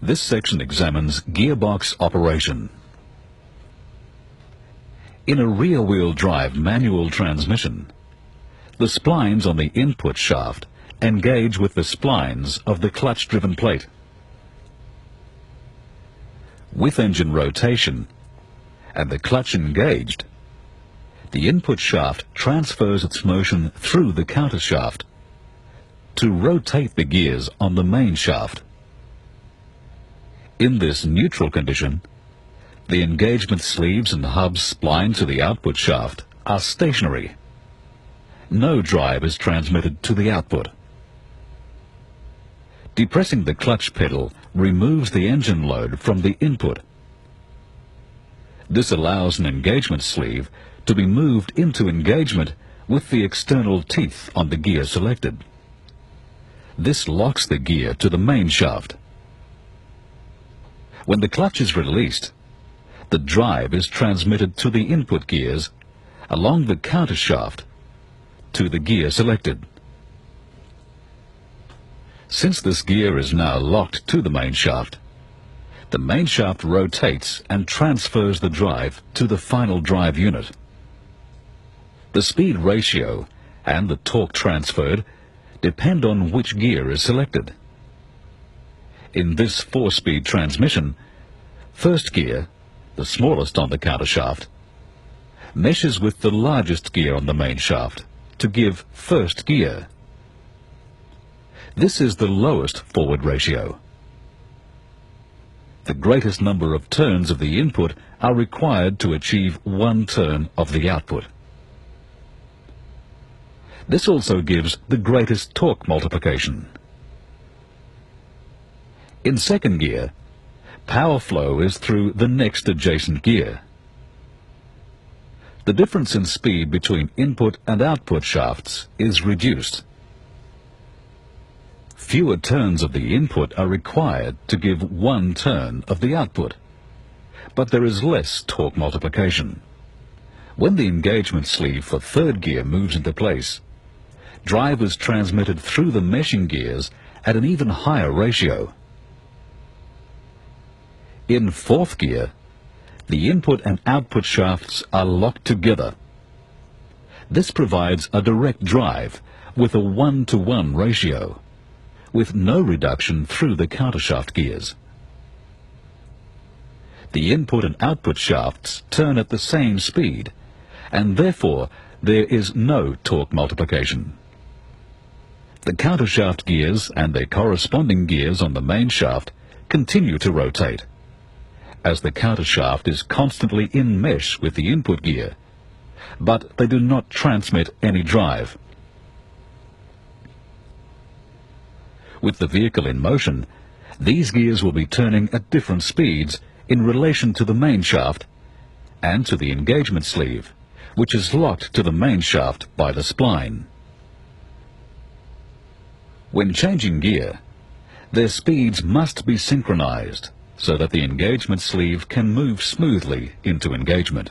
This section examines gearbox operation. In a rear-wheel drive manual transmission, the splines on the input shaft engage with the splines of the clutch-driven plate. With engine rotation and the clutch engaged, the input shaft transfers its motion through the counter shaft to rotate the gears on the main shaft. In this neutral condition, the engagement sleeves and hubs splined to the output shaft are stationary. No drive is transmitted to the output. Depressing the clutch pedal removes the engine load from the input. This allows an engagement sleeve to be moved into engagement with the external teeth on the gear selected. This locks the gear to the main shaft. When the clutch is released, the drive is transmitted to the input gears along the counter shaft to the gear selected. Since this gear is now locked to the main shaft rotates and transfers the drive to the final drive unit. The speed ratio and the torque transferred depend on which gear is selected. In this 4-speed transmission, first gear, the smallest on the counter shaft, meshes with the largest gear on the main shaft to give first gear. This is the lowest forward ratio. The greatest number of turns of the input are required to achieve 1 turn of the output. This also gives the greatest torque multiplication. In second gear, power flow is through the next adjacent gear. The difference in speed between input and output shafts is reduced. Fewer turns of the input are required to give 1 turn of the output, but there is less torque multiplication. When the engagement sleeve for third gear moves into place, drive is transmitted through the meshing gears at an even higher ratio. In fourth gear, the input and output shafts are locked together. This provides a direct drive with a 1-to-1 ratio, with no reduction through the countershaft gears. The input and output shafts turn at the same speed, and therefore there is no torque multiplication. The countershaft gears and their corresponding gears on the main shaft continue to rotate, as the countershaft is constantly in mesh with the input gear, but they do not transmit any drive. With the vehicle in motion, these gears will be turning at different speeds in relation to the main shaft and to the engagement sleeve, which is locked to the main shaft by the spline. When changing gear, their speeds must be synchronized so that the engagement sleeve can move smoothly into engagement.